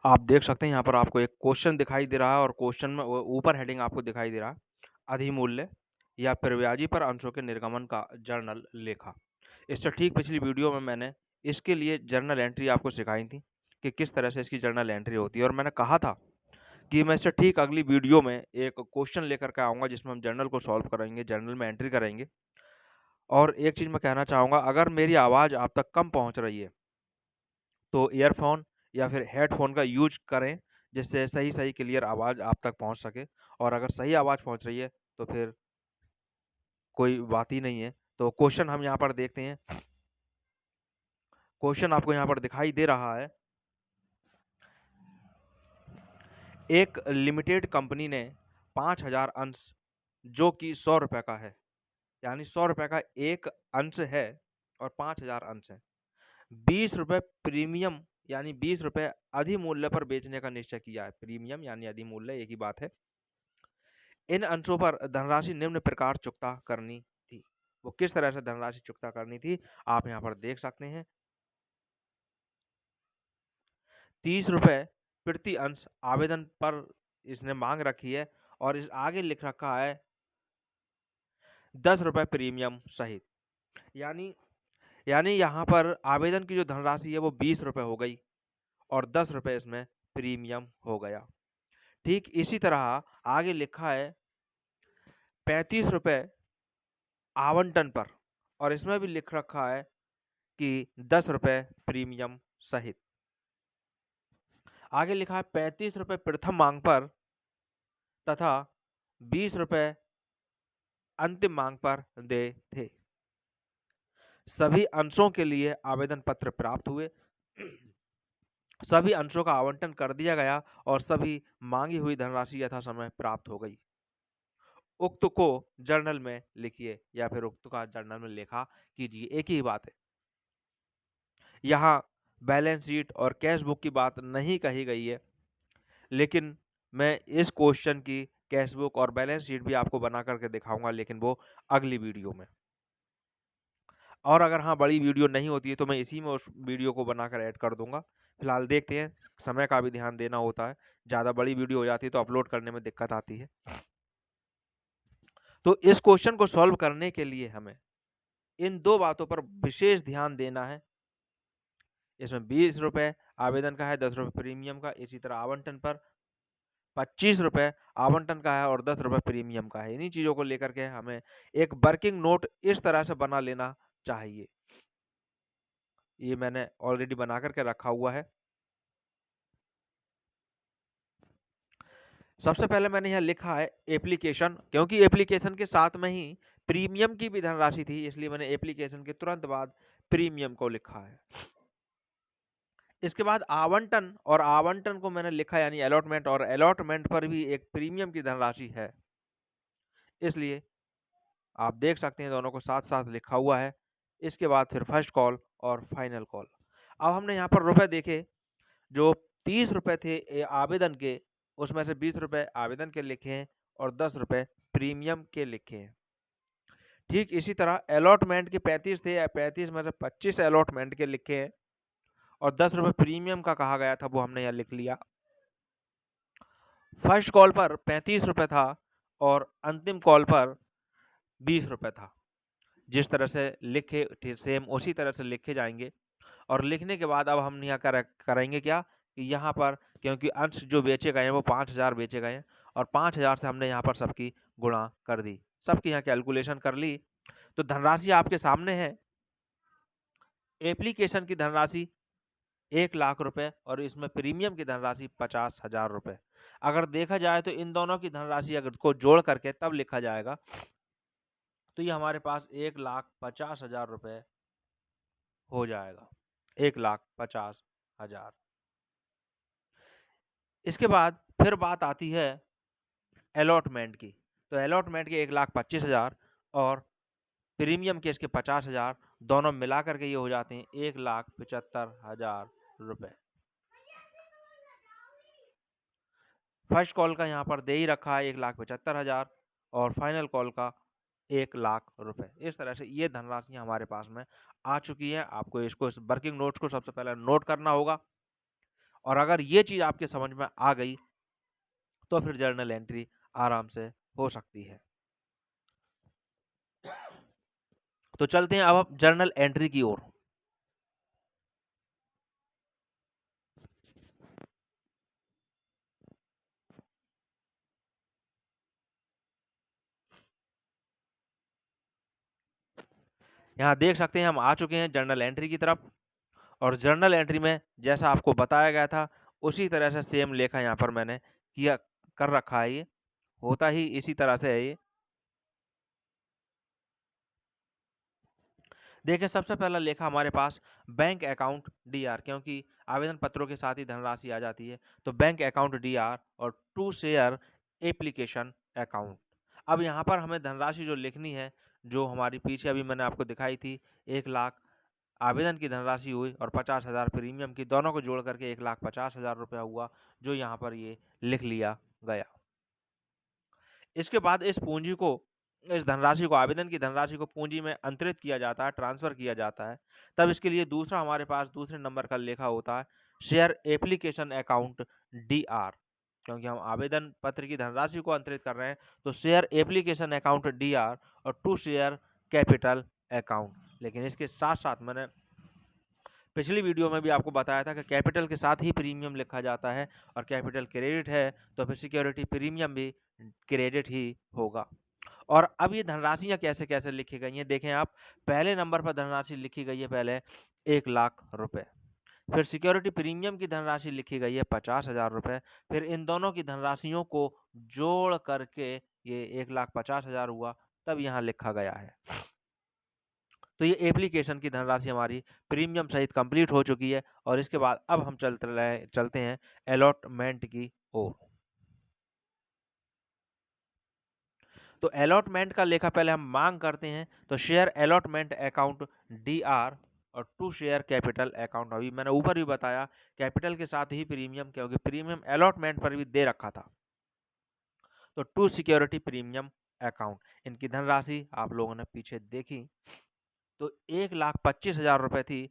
आप देख सकते हैं यहाँ पर आपको एक क्वेश्चन दिखाई दे रहा है और क्वेश्चन में ऊपर हेडिंग आपको दिखाई दे रहा है, अधिमूल्य या प्रव्याजी पर अंशों के निर्गमन का जर्नल लेखा। इससे ठीक पिछली वीडियो में मैंने इसके लिए जर्नल एंट्री आपको सिखाई थी कि किस तरह से इसकी जर्नल एंट्री होती है, और मैंने कहा था कि मैं इससे ठीक अगली वीडियो में एक क्वेश्चन लेकर के आऊँगा जिसमें हम जर्नल को सॉल्व करेंगे, जर्नल में एंट्री करेंगे। और एक चीज़ मैं कहना चाहूँगा, अगर मेरी आवाज़ आप तक कम पहुँच रही है तो ईयरफ़ोन या फिर हेडफ़ोन का यूज़ करें, जिससे सही-सही क्लियर आवाज़ आप तक पहुँच सके। और अगर सही आवाज़ पहुँच रही है, तो फिर कोई बात ही नहीं है। तो क्वेश्चन हम यहाँ पर देखते हैं। क्वेश्चन आपको यहाँ पर दिखाई दे रहा है। एक लिमिटेड कंपनी ने 5000 अंश, जो कि ₹100 का है, यानी ₹100 का एक अंश है और 5000 अंश हैं। ₹20 प्रीमियम यानी ₹20 अधिमूल्य पर बेचने का निश्चय किया है। प्रीमियम यानी अधिमूल्य, एक ही बात है। इन अंशों पर धनराशि निम्न प्रकार चुकता करनी थी। वो किस तरह से धनराशि चुकता करनी थी, आप यहाँ पर देख सकते हैं। ₹30 प्रति अंश आवेदन पर इसने मांग रखी है, और इस आगे लिख रखा है ₹10 प्रीमियम सहित। यानी यानी यहाँ पर आवेदन की जो धनराशि है वो ₹20 हो गई और ₹10 इसमें प्रीमियम हो गया। ठीक इसी तरह आगे लिखा है ₹35 आवंटन पर, और इसमें भी लिख रखा है कि ₹10 प्रीमियम सहित। आगे लिखा है ₹35 प्रथम मांग पर तथा ₹20 अंतिम मांग पर दे थे। सभी अंशों के लिए आवेदन पत्र प्राप्त हुए। सभी अंशों का आवंटन कर दिया गया और सभी मांगी हुई धनराशि यथासमय प्राप्त हो गई। उक्त को जर्नल में लिखिए या फिर उक्त का जर्नल में लेखा कीजिए, एक ही बात है। यहाँ बैलेंस शीट और कैश बुक की बात नहीं कही गई है, लेकिन मैं इस क्वेश्चन की कैश बुक और बैलेंस शीट भी आपको बना करके दिखाऊंगा, लेकिन वो अगली वीडियो में। और अगर हाँ बड़ी वीडियो नहीं होती है तो मैं इसी में उस वीडियो को बनाकर ऐड कर दूंगा। फिलहाल देखते हैं, समय का भी ध्यान देना होता है। ज़्यादा बड़ी वीडियो हो जाती है तो अपलोड करने में दिक्कत आती है। तो इस क्वेश्चन को सॉल्व करने के लिए हमें इन दो बातों पर विशेष ध्यान देना है। इसमें ₹20 आवेदन का है, ₹10 प्रीमियम का। इसी तरह आवंटन पर ₹25 आवंटन का है और ₹10 प्रीमियम का है। इन्हीं चीज़ों को लेकर के हमें एक वर्किंग नोट इस तरह से बना लेना चाहिए। ये मैंने ऑलरेडी बना करके रखा हुआ है। सबसे पहले मैंने यहाँ लिखा है एप्लीकेशन, क्योंकि एप्लीकेशन के साथ में ही प्रीमियम की भी धनराशि थी, इसलिए मैंने एप्लीकेशन के तुरंत बाद प्रीमियम को लिखा है। इसके बाद आवंटन, और आवंटन को मैंने लिखा यानी अलॉटमेंट, और अलॉटमेंट पर भी एक प्रीमियम की धनराशि है, इसलिए आप देख सकते हैं दोनों को साथ साथ लिखा हुआ है। इसके बाद फिर फर्स्ट कॉल और फाइनल कॉल। अब हमने यहाँ पर रुपए देखे, जो ₹30 थे आवेदन के, उसमें से ₹20 आवेदन के लिखे हैं और ₹10 प्रीमियम के लिखे हैं। ठीक इसी तरह अलॉटमेंट के 35 थे, 35 में से 25 अलॉटमेंट के लिखे हैं और ₹10 प्रीमियम का कहा गया था, वो हमने यहाँ लिख लिया। फर्स्ट कॉल पर ₹35 था और अंतिम कॉल पर ₹20 था। जिस तरह से लिखे सेम उसी तरह से लिखे जाएंगे। और लिखने के बाद अब हम यहाँ करेंगे क्या कि यहाँ पर, क्योंकि अंश जो बेचे गए हैं वो 5000 बेचे गए हैं और 5000 से हमने यहाँ पर सबकी गुणा कर दी, सबकी यहाँ कैलकुलेशन कर ली। तो धनराशि आपके सामने है। एप्लीकेशन की धनराशि ₹1,00,000 और इसमें प्रीमियम की धनराशि ₹50,000। अगर देखा जाए तो इन दोनों की धनराशि अगर को जोड़ करके तब लिखा जाएगा तो ये हमारे पास ₹1,50,000 हो जाएगा। 1,50,000। इसके बाद फिर बात आती है अलॉटमेंट की। तो अलॉटमेंट के 1,25,000 और प्रीमियम के इसके 50,000, दोनों मिला करके ये हो जाते हैं ₹1,75,000। फर्स्ट कॉल का यहाँ पर दे ही रखा है 1,75,000 और फाइनल कॉल का ₹1,00,000। इस तरह से ये धनराशि हमारे पास में आ चुकी है। आपको इसको, इस वर्किंग नोट्स को सबसे पहले नोट करना होगा और अगर ये चीज़ आपके समझ में आ गई तो फिर जर्नल एंट्री आराम से हो सकती है। तो चलते हैं अब जर्नल एंट्री की ओर। यहाँ देख सकते हैं हम आ चुके हैं जर्नल एंट्री की तरफ, और जर्नल एंट्री में जैसा आपको बताया गया था उसी तरह से सेम लेखा यहाँ पर मैंने किया कर रखा है। ये होता ही इसी तरह से है। ये देखिए, सबसे पहला लेखा हमारे पास बैंक अकाउंट डीआर, क्योंकि आवेदन पत्रों के साथ ही धनराशि आ जाती है, तो बैंक अकाउंट डीआर और टू शेयर एप्लीकेशन अकाउंट। अब यहाँ पर हमें धनराशि जो लिखनी है, जो हमारी पीछे अभी मैंने आपको दिखाई थी, 1,00,000 आवेदन की धनराशि हुई और 50,000 प्रीमियम की, दोनों को जोड़ करके 1,50,000 रुपया हुआ, जो यहाँ पर ये लिख लिया गया। इसके बाद इस धनराशि को, आवेदन की धनराशि को पूंजी में अंतरित किया जाता है, ट्रांसफर किया जाता है। तब इसके लिए दूसरा हमारे पास दूसरे नंबर का लेखा होता है शेयर एप्लीकेशन अकाउंट डीआर, क्योंकि हम आवेदन पत्र की धनराशि को अंतरित कर रहे हैं, तो शेयर एप्लीकेशन अकाउंट डीआर और टू शेयर कैपिटल अकाउंट। लेकिन इसके साथ साथ मैंने पिछली वीडियो में भी आपको बताया था कि कैपिटल के साथ ही प्रीमियम लिखा जाता है, और कैपिटल क्रेडिट है तो फिर सिक्योरिटी प्रीमियम भी क्रेडिट ही होगा। और अब ये धनराशियाँ कैसे-कैसे लिखी गई हैं, देखें आप। पहले नंबर पर धनराशि लिखी गई है पहले 1,00,000 रुपए। फिर सिक्योरिटी प्रीमियम की धनराशि लिखी गई है 50,000 रुपए। फिर इन दोनों की धनराशियों को जोड़ करके ये 1,50,000 हुआ, तब यहाँ लिखा गया है। तो ये एप्लीकेशन की धनराशि हमारी प्रीमियम सहित कंप्लीट हो चुकी है, और इसके बाद अब हम चलते हैं अलॉटमेंट की ओर। तो अलॉटमेंट का लेखा पहले हम मांग करते हैं, तो शेयर अलॉटमेंट अकाउंट डीआर और टू शेयर कैपिटल अकाउंट। अभी मैंने ऊपर भी बताया कैपिटल के साथ ही प्रीमियम, क्योंकि प्रीमियम अलॉटमेंट पर भी दे रखा था। तो टू सिक्योरिटी प्रीमियम अकाउंट, इनकी धनराशि आप लोगों ने पीछे देखी, तो 1,25,000 रुपए थी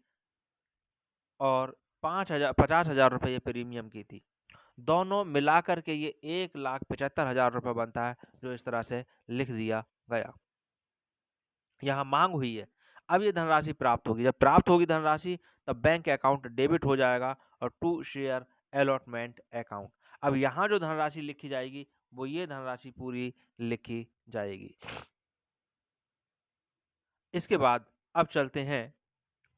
और 50,000 रुपए ये प्रीमियम की थी। दोनों मिलाकर के ये 1,75,000 रुपए बनता है, जो इस तरह से लिख दिया गया। यहाँ मांग हुई है, अब ये धनराशि प्राप्त होगी। जब प्राप्त होगी धनराशि, तब बैंक अकाउंट डेबिट हो जाएगा और टू शेयर अलॉटमेंट अकाउंट। अब यहाँ जो धनराशि लिखी जाएगी वो ये धनराशि पूरी लिखी जाएगी। इसके बाद अब चलते हैं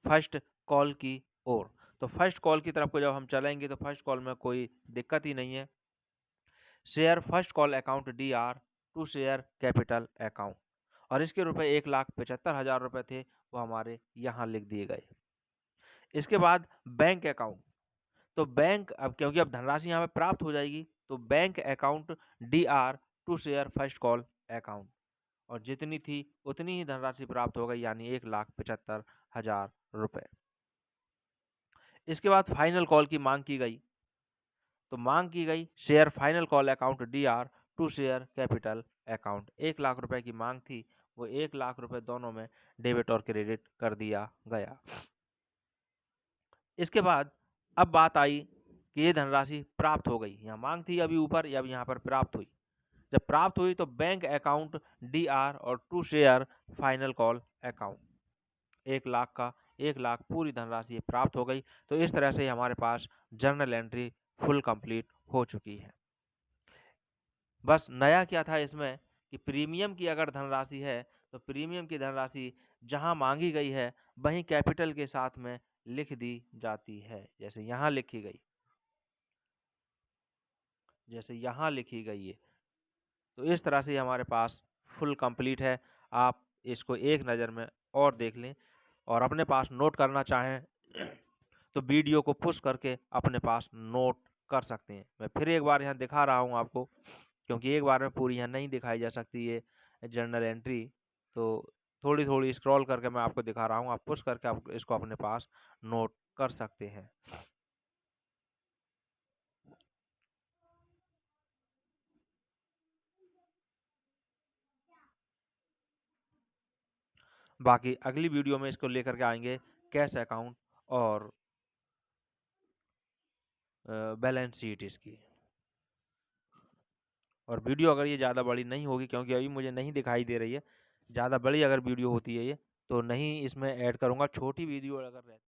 फर्स्ट कॉल की ओर। तो फर्स्ट कॉल की तरफ को जब हम चलेंगे तो फर्स्ट कॉल में कोई दिक्कत ही नहीं है। Share first call account DR to share capital account, और इसके रुपए 1,75,000 रुपए थे, वो हमारे यहाँ लिख दिए गए। इसके बाद बैंक अकाउंट, तो बैंक, अब क्योंकि अब धनराशि यहाँ पे प्राप्त हो जाएगी, तो bank account DR to share first call account, और जितनी थी उतनी ही धनराशि प्राप्त हो गई, यानी 1,75,000 रुपए। इसके बाद फाइनल कॉल की मांग की गई, तो मांग की गई share final call account DR to share capital account. 1,00,000 रुपए की मांग थी, वो 1,00,000 रुपए दोनों में डेबिट और क्रेडिट कर दिया गया। इसके बाद अब बात आई कि ये धनराशि प्राप्त हो गई। यहाँ मांग थी अभी ऊपर, अब यहाँ पर प्राप्त हुई। जब प्राप्त हुई तो बैंक अकाउंट डीआर और to share final call account, 1,00,000 का 1,00,000 पूरी धनराशि प्राप्त हो गई। तो इस तरह से हमारे पास जर्नल एंट्री फुल कंप्लीट हो चुकी है। बस नया क्या था इसमें कि प्रीमियम की अगर धनराशि है, तो प्रीमियम की धनराशि जहां मांगी गई है वहीं कैपिटल के साथ में लिख दी जाती है, जैसे यहाँ लिखी गई, जैसे यहाँ लिखी गई है। तो इस तरह से हमारे पास फुल कंप्लीट है। आप इसको एक नज़र में और देख लें, और अपने पास नोट करना चाहें तो वीडियो को पुश करके अपने पास नोट कर सकते हैं। मैं फिर एक बार यहाँ दिखा रहा हूँ आपको, क्योंकि एक बार में पूरी यहाँ नहीं दिखाई जा सकती है जर्नल एंट्री, तो थोड़ी थोड़ी स्क्रॉल करके मैं आपको दिखा रहा हूँ। आप पुश करके आप इसको अपने पास नोट कर सकते हैं। बाकी अगली वीडियो में इसको लेकर के आएंगे कैश अकाउंट और बैलेंस शीट इसकी। और वीडियो अगर ये ज़्यादा बड़ी नहीं होगी, क्योंकि अभी मुझे नहीं दिखाई दे रही है, ज़्यादा बड़ी अगर वीडियो होती है ये तो नहीं इसमें ऐड करूँगा। छोटी वीडियो अगर रहती